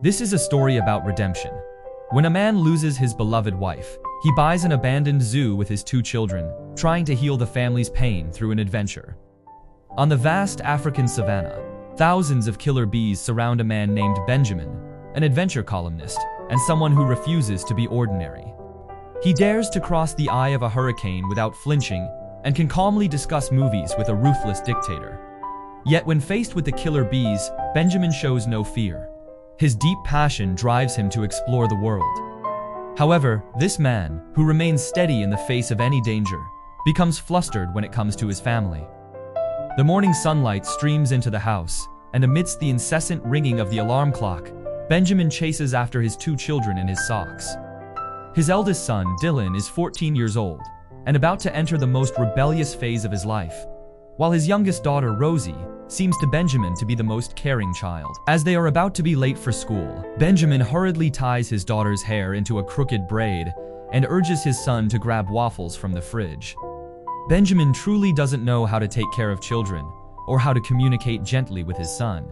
This is a story about redemption. When a man loses his beloved wife, he buys an abandoned zoo with his 2 children, trying to heal the family's pain through an adventure. On the vast African savanna, thousands of killer bees surround a man named Benjamin, an adventure columnist, and someone who refuses to be ordinary. He dares to cross the eye of a hurricane without flinching and can calmly discuss movies with a ruthless dictator. Yet when faced with the killer bees, Benjamin shows no fear. His deep passion drives him to explore the world. However, this man, who remains steady in the face of any danger, becomes flustered when it comes to his family. The morning sunlight streams into the house, and amidst the incessant ringing of the alarm clock, Benjamin chases after his 2 children in his socks. His eldest son, Dylan, is 14 years old, and about to enter the most rebellious phase of his life, while his youngest daughter, Rosie, seems to Benjamin to be the most caring child. As they are about to be late for school, Benjamin hurriedly ties his daughter's hair into a crooked braid and urges his son to grab waffles from the fridge. Benjamin truly doesn't know how to take care of children or how to communicate gently with his son.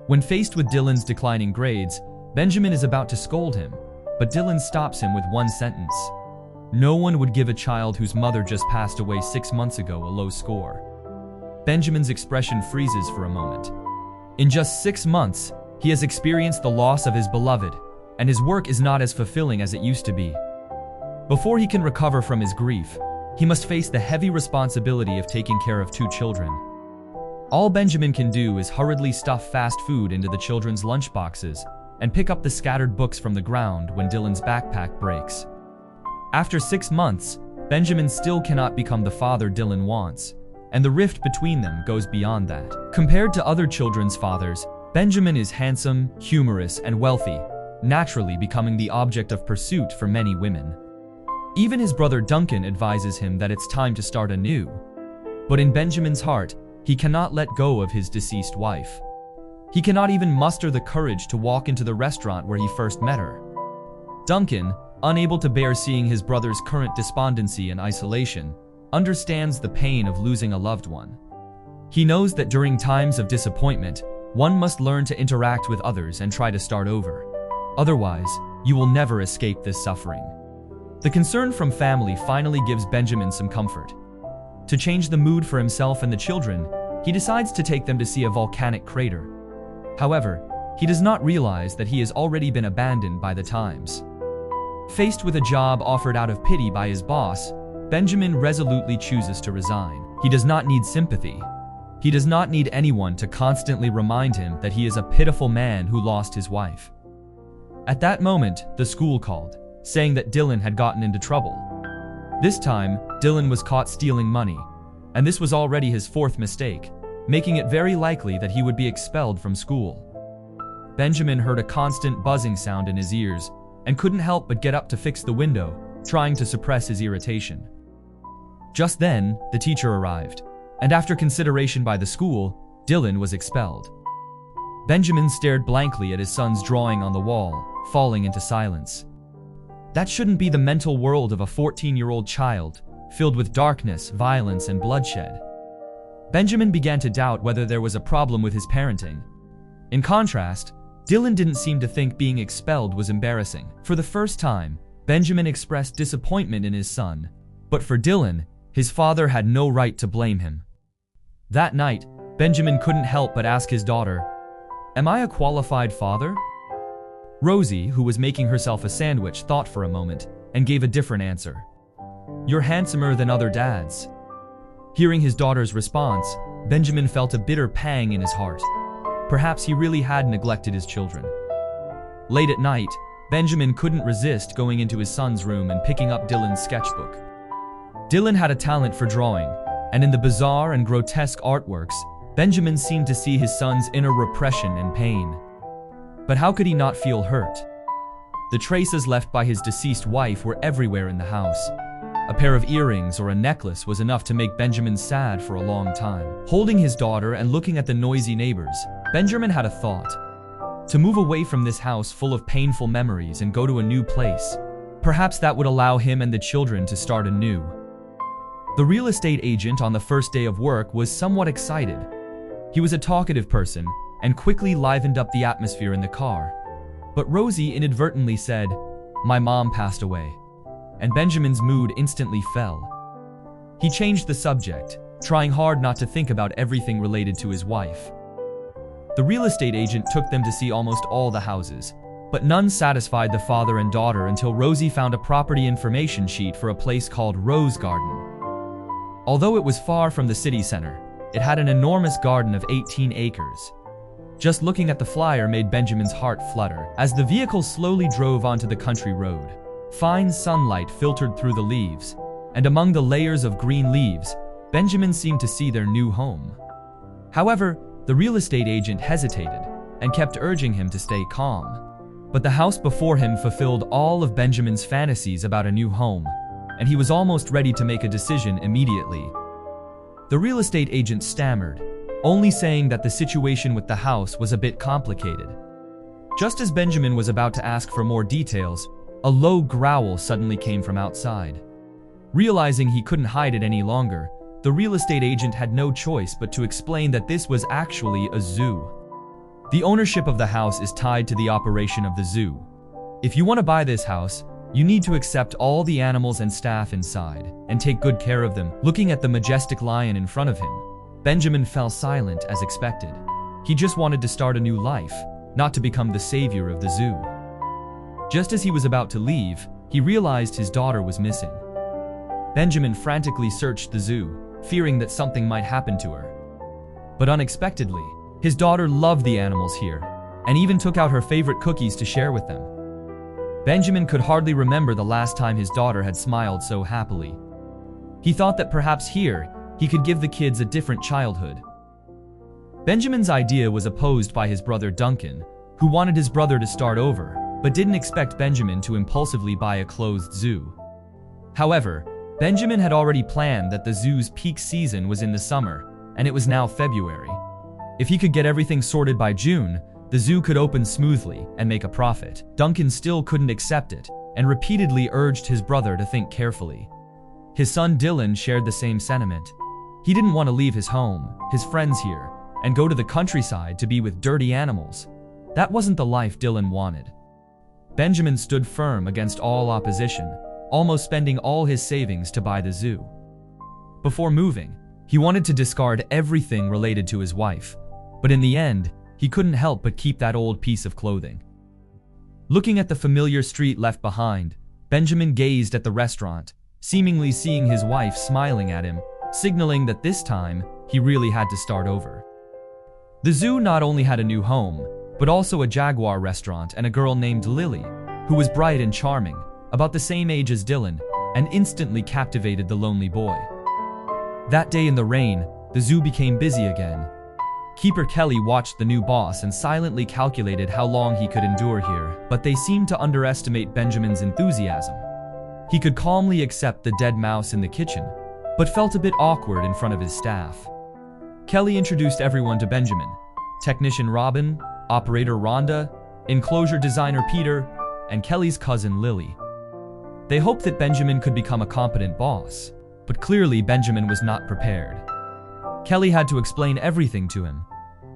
When faced with Dylan's declining grades, Benjamin is about to scold him, but Dylan stops him with one sentence. No one would give a child whose mother just passed away 6 months ago a low score. Benjamin's expression freezes for a moment. In just 6 months, he has experienced the loss of his beloved, and his work is not as fulfilling as it used to be. Before he can recover from his grief, he must face the heavy responsibility of taking care of 2 children. All Benjamin can do is hurriedly stuff fast food into the children's lunchboxes and pick up the scattered books from the ground when Dylan's backpack breaks. After 6 months, Benjamin still cannot become the father Dylan wants, and the rift between them goes beyond that. Compared to other children's fathers, Benjamin is handsome, humorous, and wealthy, naturally becoming the object of pursuit for many women. Even his brother Duncan advises him that it's time to start anew. But in Benjamin's heart, he cannot let go of his deceased wife. He cannot even muster the courage to walk into the restaurant where he first met her. Duncan, unable to bear seeing his brother's current despondency and isolation, understands the pain of losing a loved one. He knows that during times of disappointment, one must learn to interact with others and try to start over. Otherwise, you will never escape this suffering. The concern from family finally gives Benjamin some comfort. To change the mood for himself and the children, he decides to take them to see a volcanic crater. However, he does not realize that he has already been abandoned by the times. Faced with a job offered out of pity by his boss, Benjamin resolutely chooses to resign. He does not need sympathy. He does not need anyone to constantly remind him that he is a pitiful man who lost his wife. At that moment, the school called, saying that Dylan had gotten into trouble. This time, Dylan was caught stealing money, and this was already his 4th mistake, making it very likely that he would be expelled from school. Benjamin heard a constant buzzing sound in his ears and couldn't help but get up to fix the window, trying to suppress his irritation. Just then, the teacher arrived, and after consideration by the school, Dylan was expelled. Benjamin stared blankly at his son's drawing on the wall, falling into silence. That shouldn't be the mental world of a 14-year-old child, filled with darkness, violence, and bloodshed. Benjamin began to doubt whether there was a problem with his parenting. In contrast, Dylan didn't seem to think being expelled was embarrassing. For the first time, Benjamin expressed disappointment in his son, but for Dylan, his father had no right to blame him. That night, Benjamin couldn't help but ask his daughter, "Am I a qualified father?" Rosie, who was making herself a sandwich, thought for a moment and gave a different answer. "You're handsomer than other dads." Hearing his daughter's response, Benjamin felt a bitter pang in his heart. Perhaps he really had neglected his children. Late at night, Benjamin couldn't resist going into his son's room and picking up Dylan's sketchbook. Dylan had a talent for drawing, and in the bizarre and grotesque artworks, Benjamin seemed to see his son's inner repression and pain. But how could he not feel hurt? The traces left by his deceased wife were everywhere in the house. A pair of earrings or a necklace was enough to make Benjamin sad for a long time. Holding his daughter and looking at the noisy neighbors, Benjamin had a thought. To move away from this house full of painful memories and go to a new place. Perhaps that would allow him and the children to start anew. The real estate agent on the first day of work was somewhat excited. He was a talkative person and quickly livened up the atmosphere in the car, But Rosie inadvertently said, "My mom passed away," and Benjamin's mood instantly fell. He changed the subject, trying hard not to think about everything related to his wife. The real estate agent took them to see almost all the houses, but none satisfied the father and daughter until Rosie found a property information sheet for a place called Rose Garden. Although it was far from the city center, it had an enormous garden of 18 acres. Just looking at the flyer made Benjamin's heart flutter as the vehicle slowly drove onto the country road. Fine sunlight filtered through the leaves, and among the layers of green leaves, Benjamin seemed to see their new home. However, the real estate agent hesitated and kept urging him to stay calm. But the house before him fulfilled all of Benjamin's fantasies about a new home, and he was almost ready to make a decision immediately. The real estate agent stammered, only saying that the situation with the house was a bit complicated. Just as Benjamin was about to ask for more details, a low growl suddenly came from outside. Realizing he couldn't hide it any longer, the real estate agent had no choice but to explain that this was actually a zoo. The ownership of the house is tied to the operation of the zoo. If you want to buy this house, you need to accept all the animals and staff inside and take good care of them. Looking at the majestic lion in front of him, Benjamin fell silent as expected. He just wanted to start a new life, not to become the savior of the zoo. Just as he was about to leave, he realized his daughter was missing. Benjamin frantically searched the zoo, fearing that something might happen to her. But unexpectedly, his daughter loved the animals here, and even took out her favorite cookies to share with them. Benjamin could hardly remember the last time his daughter had smiled so happily. He thought that perhaps here, he could give the kids a different childhood. Benjamin's idea was opposed by his brother Duncan, who wanted his brother to start over, but didn't expect Benjamin to impulsively buy a closed zoo. However, Benjamin had already planned that the zoo's peak season was in the summer, and it was now February. If he could get everything sorted by June, the zoo could open smoothly and make a profit. Duncan still couldn't accept it, and repeatedly urged his brother to think carefully. His son Dylan shared the same sentiment. He didn't want to leave his home, his friends here, and go to the countryside to be with dirty animals. That wasn't the life Dylan wanted. Benjamin stood firm against all opposition, almost spending all his savings to buy the zoo. Before moving, he wanted to discard everything related to his wife, but in the end, he couldn't help but keep that old piece of clothing. Looking at the familiar street left behind, Benjamin gazed at the restaurant, seemingly seeing his wife smiling at him, signaling that this time, he really had to start over. The zoo not only had a new home, but also a Jaguar restaurant and a girl named Lily, who was bright and charming, about the same age as Dylan, and instantly captivated the lonely boy. That day in the rain, the zoo became busy again. Keeper Kelly watched the new boss and silently calculated how long he could endure here, but they seemed to underestimate Benjamin's enthusiasm. He could calmly accept the dead mouse in the kitchen, but felt a bit awkward in front of his staff. Kelly introduced everyone to Benjamin: technician Robin, operator Rhonda, enclosure designer Peter, and Kelly's cousin Lily. They hoped that Benjamin could become a competent boss, but clearly Benjamin was not prepared. Kelly had to explain everything to him.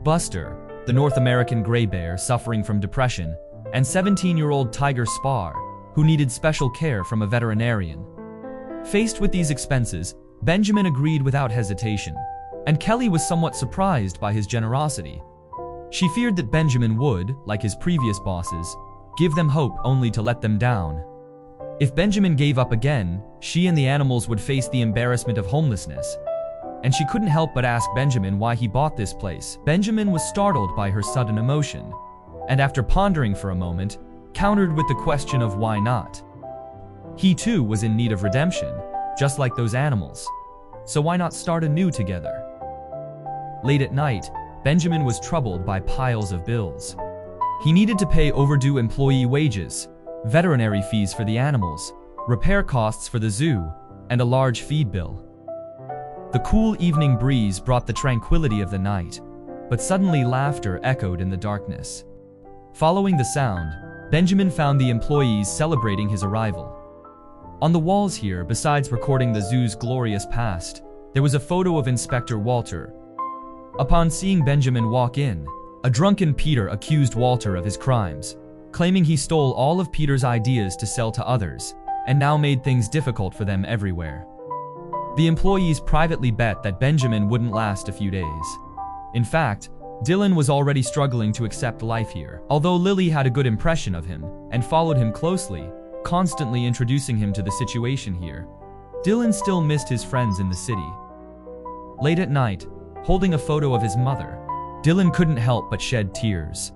Buster, the North American gray bear suffering from depression, and 17-year-old Tiger Spar, who needed special care from a veterinarian. Faced with these expenses, Benjamin agreed without hesitation, and Kelly was somewhat surprised by his generosity. She feared that Benjamin would, like his previous bosses, give them hope only to let them down. If Benjamin gave up again, she and the animals would face the embarrassment of homelessness. And she couldn't help but ask Benjamin why he bought this place. Benjamin was startled by her sudden emotion, and after pondering for a moment, countered with the question of why not. He too was in need of redemption, just like those animals. So why not start anew together? Late at night, Benjamin was troubled by piles of bills. He needed to pay overdue employee wages, veterinary fees for the animals, repair costs for the zoo, and a large feed bill. The cool evening breeze brought the tranquility of the night, but suddenly laughter echoed in the darkness. Following the sound, Benjamin found the employees celebrating his arrival. On the walls here, besides recording the zoo's glorious past, there was a photo of Inspector Walter. Upon seeing Benjamin walk in, a drunken Peter accused Walter of his crimes, claiming he stole all of Peter's ideas to sell to others, and now made things difficult for them everywhere. The employees privately bet that Benjamin wouldn't last a few days. In fact, Dylan was already struggling to accept life here, although Lily had a good impression of him and followed him closely, constantly introducing him to the situation here. Dylan still missed his friends in the city. Late at night, holding a photo of his mother, Dylan couldn't help but shed tears.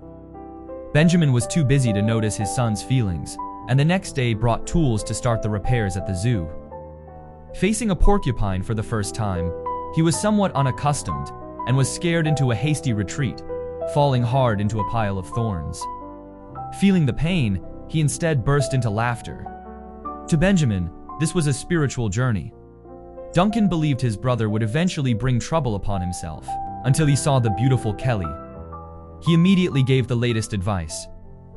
Benjamin was too busy to notice his son's feelings, and the next day brought tools to start the repairs at the zoo. Facing a porcupine for the first time, he was somewhat unaccustomed and was scared into a hasty retreat, falling hard into a pile of thorns. Feeling the pain, he instead burst into laughter. To Benjamin, this was a spiritual journey. Duncan believed his brother would eventually bring trouble upon himself, until he saw the beautiful Kelly. He immediately gave the latest advice: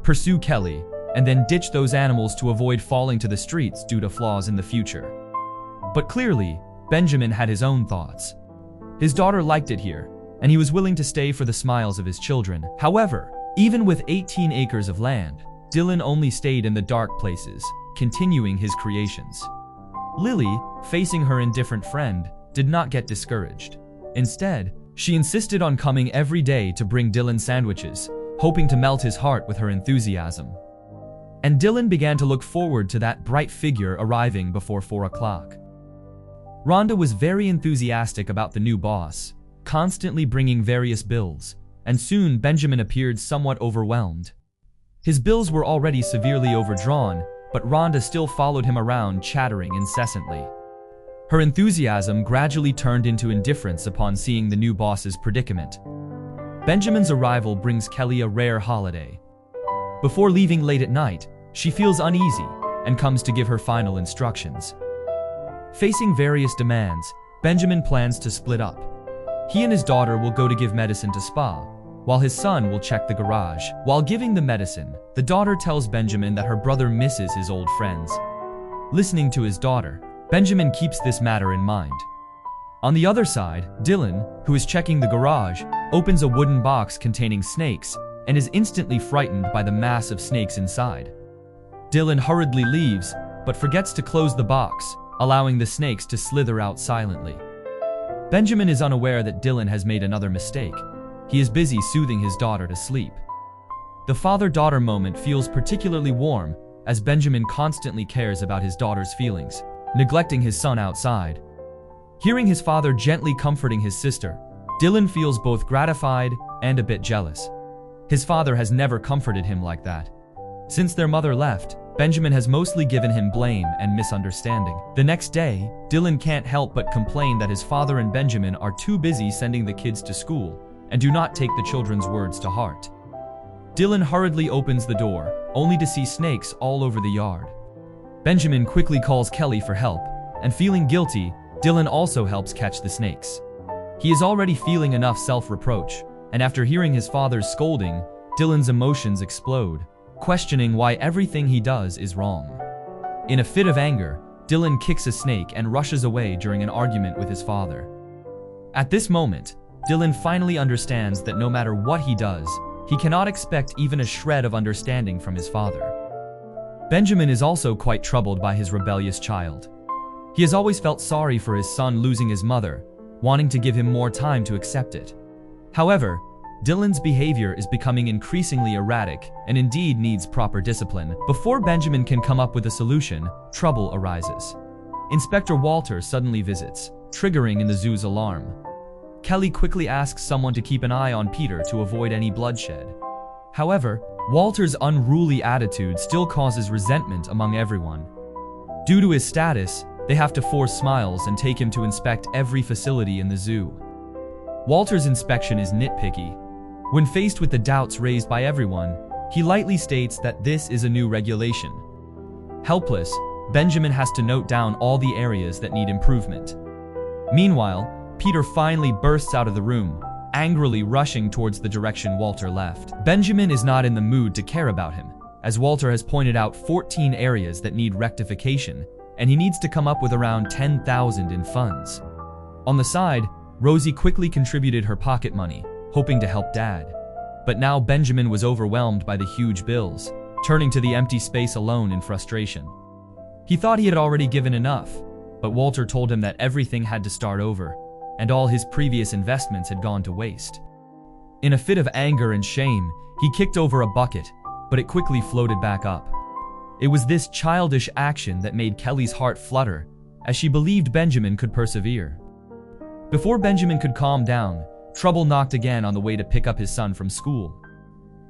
pursue Kelly, and then ditch those animals to avoid falling to the streets due to flaws in the future. But clearly, Benjamin had his own thoughts. His daughter liked it here, and he was willing to stay for the smiles of his children. However, even with 18 acres of land, Dylan only stayed in the dark places, continuing his creations. Lily, facing her indifferent friend, did not get discouraged. Instead, she insisted on coming every day to bring Dylan sandwiches, hoping to melt his heart with her enthusiasm. And Dylan began to look forward to that bright figure arriving before 4 o'clock. Rhonda was very enthusiastic about the new boss, constantly bringing various bills, and soon Benjamin appeared somewhat overwhelmed. His bills were already severely overdrawn, but Rhonda still followed him around, chattering incessantly. Her enthusiasm gradually turned into indifference upon seeing the new boss's predicament. Benjamin's arrival brings Kelly a rare holiday. Before leaving late at night, she feels uneasy and comes to give her final instructions. Facing various demands, Benjamin plans to split up. He and his daughter will go to give medicine to Spa, while his son will check the garage. While giving the medicine, the daughter tells Benjamin that her brother misses his old friends. Listening to his daughter, Benjamin keeps this matter in mind. On the other side, Dylan, who is checking the garage, opens a wooden box containing snakes and is instantly frightened by the mass of snakes inside. Dylan hurriedly leaves, but forgets to close the box, allowing the snakes to slither out silently. Benjamin is unaware that Dylan has made another mistake. He is busy soothing his daughter to sleep. The father-daughter moment feels particularly warm, as Benjamin constantly cares about his daughter's feelings, neglecting his son outside. Hearing his father gently comforting his sister, Dylan feels both gratified and a bit jealous. His father has never comforted him like that. Since their mother left, Benjamin has mostly given him blame and misunderstanding. The next day, Dylan can't help but complain that his father and Benjamin are too busy sending the kids to school and do not take the children's words to heart. Dylan hurriedly opens the door, only to see snakes all over the yard. Benjamin quickly calls Kelly for help, and feeling guilty, Dylan also helps catch the snakes. He is already feeling enough self-reproach, and after hearing his father's scolding, Dylan's emotions explode, questioning why everything he does is wrong. In a fit of anger, Dylan kicks a snake and rushes away during an argument with his father. At this moment, Dylan finally understands that no matter what he does, he cannot expect even a shred of understanding from his father. Benjamin is also quite troubled by his rebellious child. He has always felt sorry for his son losing his mother, wanting to give him more time to accept it. However, Dylan's behavior is becoming increasingly erratic and indeed needs proper discipline. Before Benjamin can come up with a solution, trouble arises. Inspector Walter suddenly visits, triggering in the zoo's alarm. Kelly quickly asks someone to keep an eye on Peter to avoid any bloodshed. However, Walter's unruly attitude still causes resentment among everyone. Due to his status, they have to force Smiles and take him to inspect every facility in the zoo. Walter's inspection is nitpicky. When faced with the doubts raised by everyone, he lightly states that this is a new regulation. Helpless, Benjamin has to note down all the areas that need improvement. Meanwhile, Peter finally bursts out of the room, angrily rushing towards the direction Walter left. Benjamin is not in the mood to care about him, as Walter has pointed out 14 areas that need rectification, and he needs to come up with around 10,000 in funds. On the side, Rosie quickly contributed her pocket money, hoping to help Dad. But now Benjamin was overwhelmed by the huge bills, turning to the empty space alone in frustration. He thought he had already given enough, but Walter told him that everything had to start over, and all his previous investments had gone to waste. In a fit of anger and shame, he kicked over a bucket, but it quickly floated back up. It was this childish action that made Kelly's heart flutter, as she believed Benjamin could persevere. Before Benjamin could calm down, trouble knocked again on the way to pick up his son from school.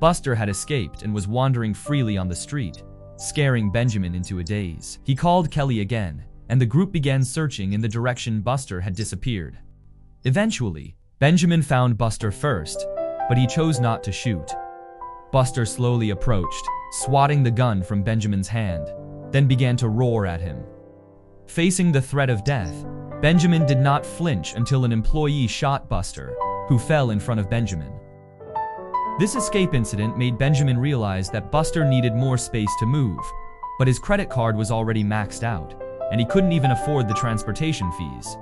Buster had escaped and was wandering freely on the street, scaring Benjamin into a daze. He called Kelly again, and the group began searching in the direction Buster had disappeared. Eventually, Benjamin found Buster first, but he chose not to shoot. Buster slowly approached, swatting the gun from Benjamin's hand, then began to roar at him. Facing the threat of death, Benjamin did not flinch until an employee shot Buster, who fell in front of Benjamin. This escape incident made Benjamin realize that Buster needed more space to move, but his credit card was already maxed out, and he couldn't even afford the transportation fees.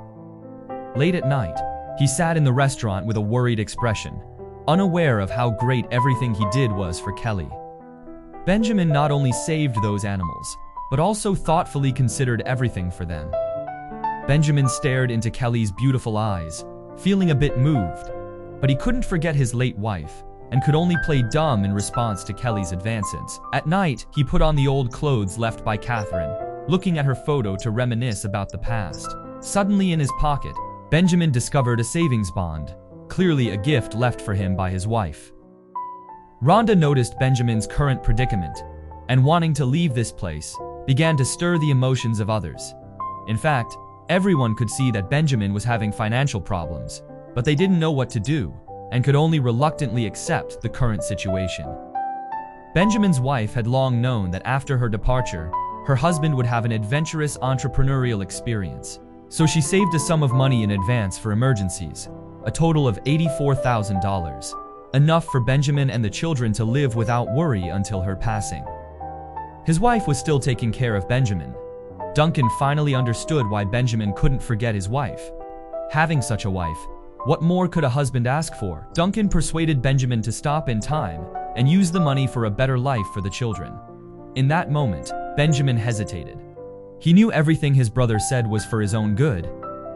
Late at night, he sat in the restaurant with a worried expression, unaware of how great everything he did was for Kelly. Benjamin not only saved those animals, but also thoughtfully considered everything for them. Benjamin stared into Kelly's beautiful eyes, feeling a bit moved, but he couldn't forget his late wife, and could only play dumb in response to Kelly's advances. At night, he put on the old clothes left by Catherine, looking at her photo to reminisce about the past. Suddenly in his pocket, Benjamin discovered a savings bond, clearly a gift left for him by his wife. Rhonda noticed Benjamin's current predicament, and wanting to leave this place, began to stir the emotions of others. In fact, everyone could see that Benjamin was having financial problems, but they didn't know what to do, and could only reluctantly accept the current situation. Benjamin's wife had long known that after her departure, her husband would have an adventurous entrepreneurial experience, so she saved a sum of money in advance for emergencies, a total of $84,000, enough for Benjamin and the children to live without worry until her passing. His wife was still taking care of Benjamin. Duncan finally understood why Benjamin couldn't forget his wife. Having such a wife, what more could a husband ask for? Duncan persuaded Benjamin to stop in time and use the money for a better life for the children. In that moment, Benjamin hesitated. He knew everything his brother said was for his own good,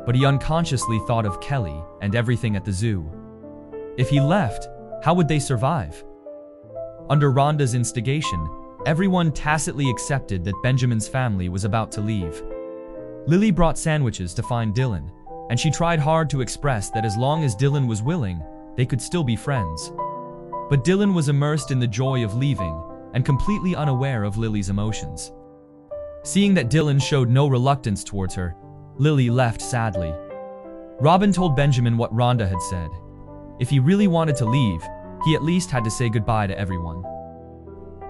but he unconsciously thought of Kelly and everything at the zoo. If he left, how would they survive? Under Rhonda's instigation, everyone tacitly accepted that Benjamin's family was about to leave. Lily brought sandwiches to find Dylan, and she tried hard to express that as long as Dylan was willing, they could still be friends. But Dylan was immersed in the joy of leaving and completely unaware of Lily's emotions. Seeing that Dylan showed no reluctance towards her, Lily left sadly. Robin told Benjamin what Rhonda had said. If he really wanted to leave, he at least had to say goodbye to everyone.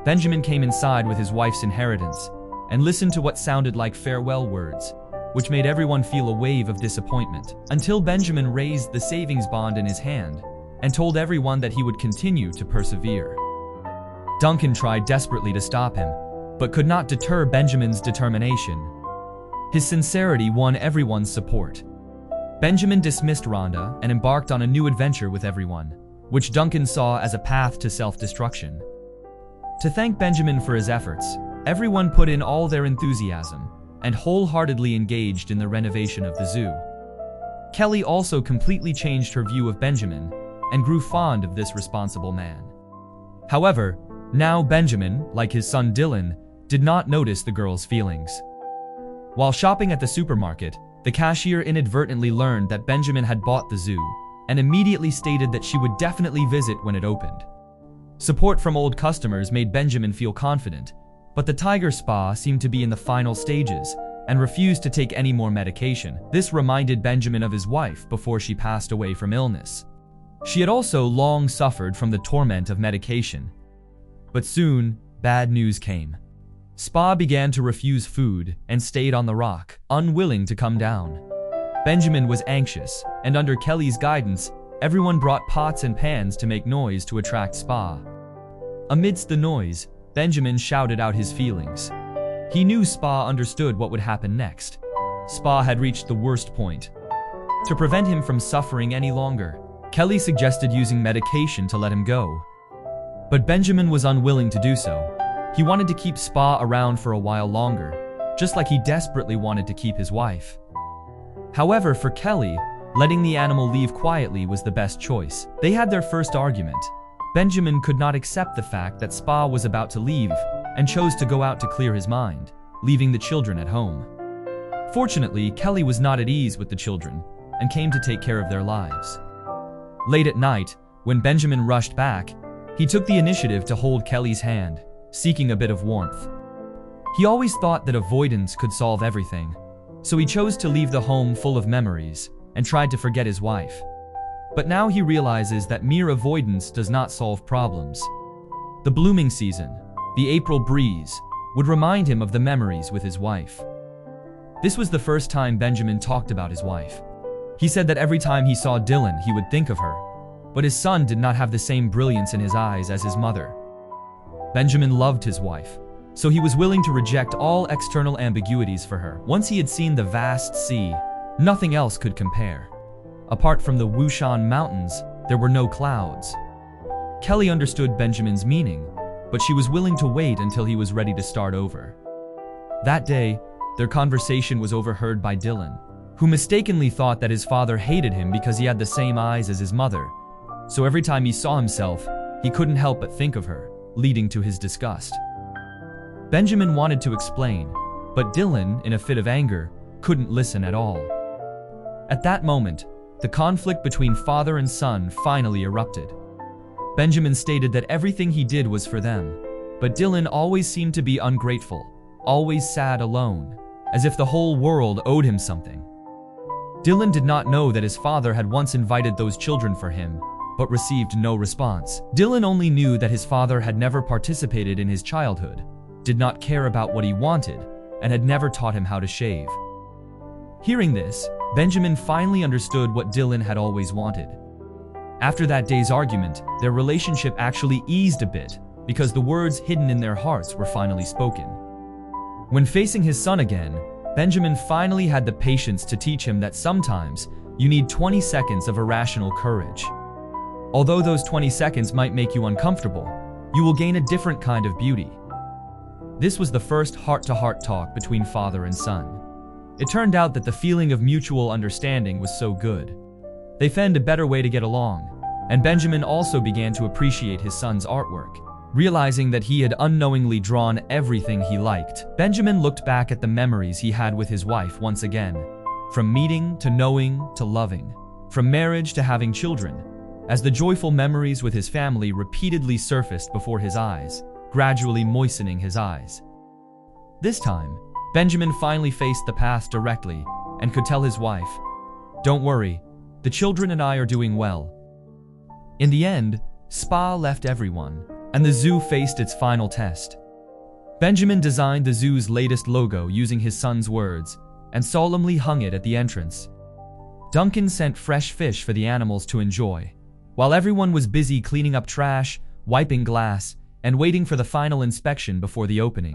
Benjamin came inside with his wife's inheritance and listened to what sounded like farewell words, which made everyone feel a wave of disappointment, until Benjamin raised the savings bond in his hand and told everyone that he would continue to persevere. Duncan tried desperately to stop him, but could not deter Benjamin's determination. His sincerity won everyone's support. Benjamin dismissed Rhonda and embarked on a new adventure with everyone, which Duncan saw as a path to self-destruction. To thank Benjamin for his efforts, everyone put in all their enthusiasm and wholeheartedly engaged in the renovation of the zoo. Kelly also completely changed her view of Benjamin and grew fond of this responsible man. However, now Benjamin, like his son Dylan, did not notice the girl's feelings. While shopping at the supermarket, the cashier inadvertently learned that Benjamin had bought the zoo and immediately stated that she would definitely visit when it opened. Support from old customers made Benjamin feel confident, but the tiger spa seemed to be in the final stages and refused to take any more medication. This reminded Benjamin of his wife before she passed away from illness. She had also long suffered from the torment of medication. But soon, bad news came. Spa began to refuse food and stayed on the rock, unwilling to come down. Benjamin was anxious, and under Kelly's guidance, everyone brought pots and pans to make noise to attract Spa. Amidst the noise, Benjamin shouted out his feelings. He knew Spa understood what would happen next. Spa had reached the worst point. To prevent him from suffering any longer, Kelly suggested using medication to let him go. But Benjamin was unwilling to do so. He wanted to keep Spa around for a while longer, just like he desperately wanted to keep his wife. However, for Kelly, letting the animal leave quietly was the best choice. They had their first argument. Benjamin could not accept the fact that Spa was about to leave and chose to go out to clear his mind, leaving the children at home. Fortunately, Kelly was not at ease with the children and came to take care of their lives. Late at night, when Benjamin rushed back, he took the initiative to hold Kelly's hand, seeking a bit of warmth. He always thought that avoidance could solve everything, so he chose to leave the home full of memories and tried to forget his wife. But now he realizes that mere avoidance does not solve problems. The blooming season, the April breeze, would remind him of the memories with his wife. This was the first time Benjamin talked about his wife. He said that every time he saw Dylan, he would think of her, but his son did not have the same brilliance in his eyes as his mother. Benjamin loved his wife, so he was willing to reject all external ambiguities for her. Once he had seen the vast sea, nothing else could compare. Apart from the Wushan Mountains, there were no clouds. Kelly understood Benjamin's meaning, but she was willing to wait until he was ready to start over. That day, their conversation was overheard by Dylan, who mistakenly thought that his father hated him because he had the same eyes as his mother. So every time he saw himself, he couldn't help but think of her, leading to his disgust. Benjamin wanted to explain, but Dylan, in a fit of anger, couldn't listen at all. At that moment, the conflict between father and son finally erupted. Benjamin stated that everything he did was for them, but Dylan always seemed to be ungrateful, always sad alone, as if the whole world owed him something. Dylan did not know that his father had once invited those children for him, but received no response. Dylan only knew that his father had never participated in his childhood, did not care about what he wanted, and had never taught him how to shave. Hearing this, Benjamin finally understood what Dylan had always wanted. After that day's argument, their relationship actually eased a bit, because the words hidden in their hearts were finally spoken. When facing his son again, Benjamin finally had the patience to teach him that sometimes you need 20 seconds of irrational courage. Although those 20 seconds might make you uncomfortable, you will gain a different kind of beauty. This was the first heart-to-heart talk between father and son. It turned out that the feeling of mutual understanding was so good. They found a better way to get along, and Benjamin also began to appreciate his son's artwork. Realizing that he had unknowingly drawn everything he liked, Benjamin looked back at the memories he had with his wife once again. From meeting to knowing to loving, from marriage to having children, as the joyful memories with his family repeatedly surfaced before his eyes, gradually moistening his eyes. This time, Benjamin finally faced the past directly and could tell his wife, "Don't worry, the children and I are doing well." In the end, Spa left everyone, and the zoo faced its final test. Benjamin designed the zoo's latest logo using his son's words and solemnly hung it at the entrance. Duncan sent fresh fish for the animals to enjoy, while everyone was busy cleaning up trash, wiping glass, and waiting for the final inspection before the opening.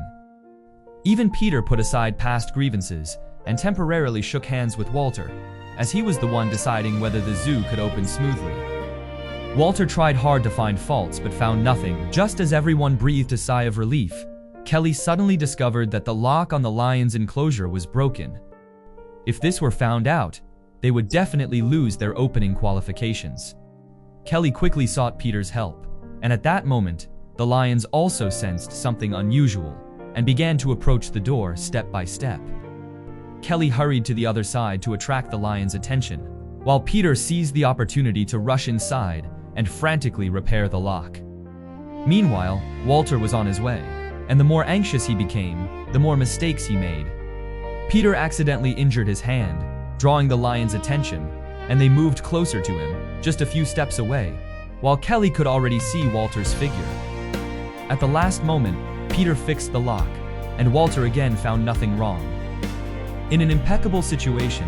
Even Peter put aside past grievances and temporarily shook hands with Walter, as he was the one deciding whether the zoo could open smoothly. Walter tried hard to find faults but found nothing. Just as everyone breathed a sigh of relief, Kelly suddenly discovered that the lock on the lion's enclosure was broken. If this were found out, they would definitely lose their opening qualifications. Kelly quickly sought Peter's help, and at that moment, the lions also sensed something unusual and began to approach the door step by step. Kelly hurried to the other side to attract the lions' attention, while Peter seized the opportunity to rush inside and frantically repair the lock. Meanwhile, Walter was on his way, and the more anxious he became, the more mistakes he made. Peter accidentally injured his hand, drawing the lions' attention, and they moved closer to him, just a few steps away, while Kelly could already see Walter's figure. At the last moment, Peter fixed the lock, and Walter again found nothing wrong. In an impeccable situation,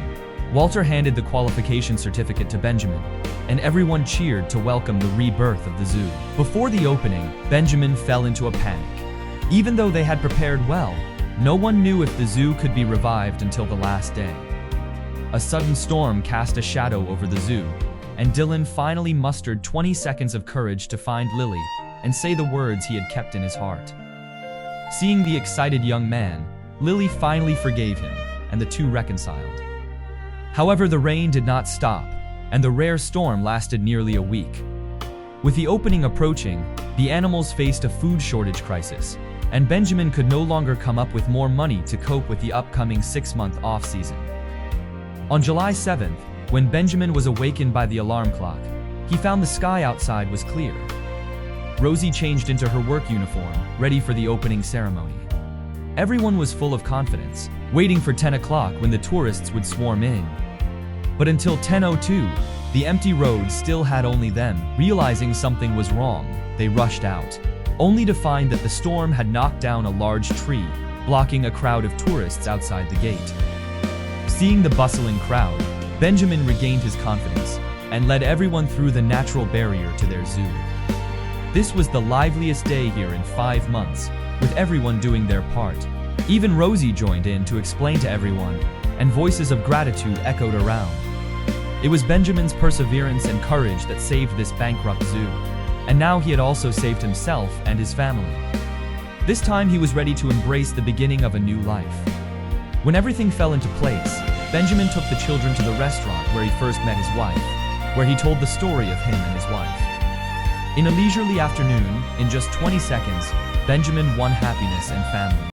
Walter handed the qualification certificate to Benjamin, and everyone cheered to welcome the rebirth of the zoo. Before the opening, Benjamin fell into a panic. Even though they had prepared well, no one knew if the zoo could be revived until the last day. A sudden storm cast a shadow over the zoo, and Dylan finally mustered 20 seconds of courage to find Lily and say the words he had kept in his heart. Seeing the excited young man, Lily finally forgave him, and the two reconciled. However, the rain did not stop, and the rare storm lasted nearly a week. With the opening approaching, the animals faced a food shortage crisis, and Benjamin could no longer come up with more money to cope with the upcoming 6-month off-season. On July 7th, when Benjamin was awakened by the alarm clock, he found the sky outside was clear. Rosie changed into her work uniform, ready for the opening ceremony. Everyone was full of confidence, waiting for 10 o'clock when the tourists would swarm in. But until 10:02, the empty road still had only them. Realizing something was wrong, they rushed out, only to find that the storm had knocked down a large tree, blocking a crowd of tourists outside the gate. Seeing the bustling crowd, Benjamin regained his confidence and led everyone through the natural barrier to their zoo. This was the liveliest day here in 5 months, with everyone doing their part. Even Rosie joined in to explain to everyone, and voices of gratitude echoed around. It was Benjamin's perseverance and courage that saved this bankrupt zoo, and now he had also saved himself and his family. This time he was ready to embrace the beginning of a new life. When everything fell into place, Benjamin took the children to the restaurant where he first met his wife, where he told the story of him and his wife. In a leisurely afternoon, in just 20 seconds, Benjamin won happiness and family.